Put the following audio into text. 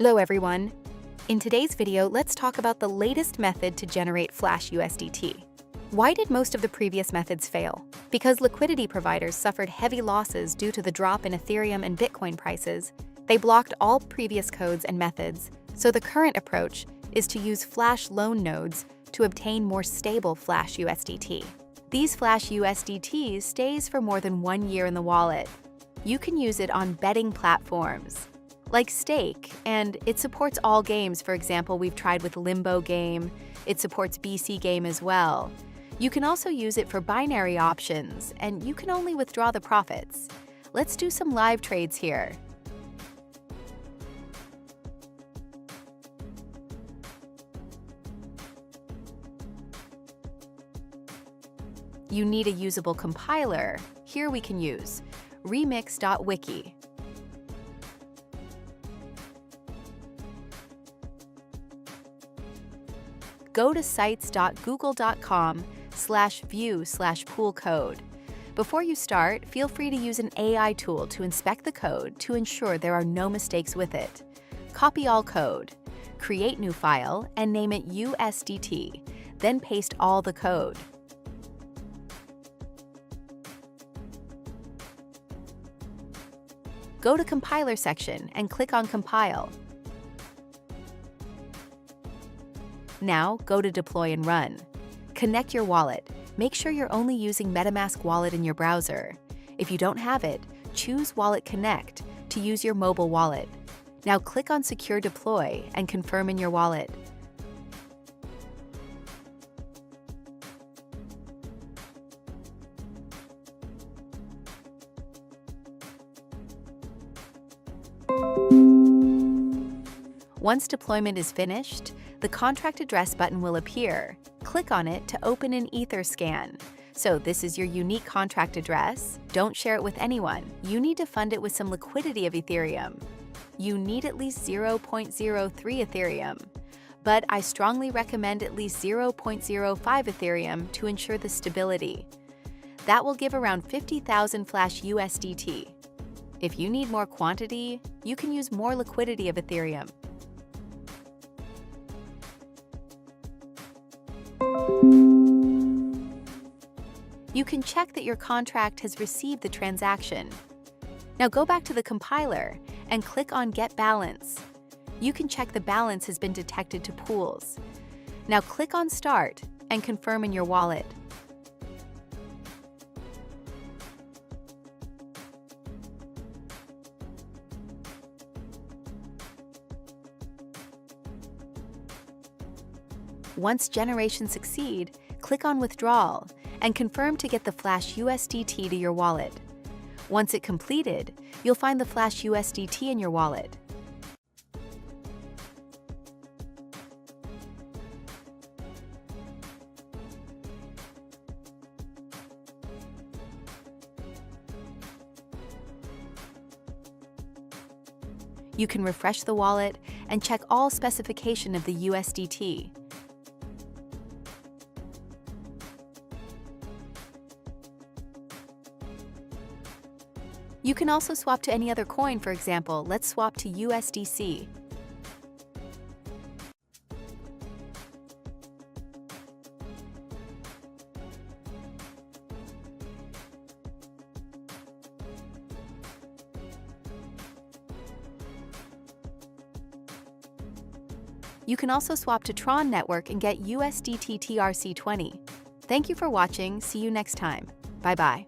Hello everyone! In today's video, let's talk about the latest method to generate Flash USDT. Why did most of the previous methods fail? Because liquidity providers suffered heavy losses due to the drop in Ethereum and Bitcoin prices. They blocked all previous codes and methods, so the current approach is to use Flash loan nodes to obtain more stable Flash USDT. These Flash USDT stays for more than 1 year in the wallet. You can use it on betting platforms like Stake, and it supports all games. For example, we've tried with Limbo Game. It supports BC Game as well. You can also use it for binary options, and you can only withdraw the profits. Let's do some live trades here. You need a usable compiler. Here we can use remix.wiki. Go to sites.google.com/view/pool code. Before you start, feel free to use an AI tool to inspect the code to ensure there are no mistakes with it. Copy all code, create new file, and name it USDT, then paste all the code. Go to Compiler section and click on Compile. Now, go to Deploy and Run. Connect your wallet. Make sure you're only using MetaMask wallet in your browser. If you don't have it, choose Wallet Connect to use your mobile wallet. Now click on Secure Deploy and confirm in your wallet. Once deployment is finished, the contract address button will appear. Click on it to open an Etherscan. So this is your unique contract address. Don't share it with anyone. You need to fund it with some liquidity of Ethereum. You need at least 0.03 Ethereum, but I strongly recommend at least 0.05 Ethereum to ensure the stability. That will give around 50,000 Flash USDT. If you need more quantity, you can use more liquidity of Ethereum. You can check that your contract has received the transaction. Now go back to the compiler and click on Get Balance. You can check the balance has been detected to pools. Now click on Start and confirm in your wallet. Once generation succeed, click on Withdrawal and confirm to get the Flash USDT to your wallet. Once it completed, you'll find the Flash USDT in your wallet. You can refresh the wallet and check all specification of the USDT. You can also swap to any other coin. For example, let's swap to USDC. You can also swap to Tron Network and get USDT TRC20. Thank you for watching. See you next time. Bye-bye.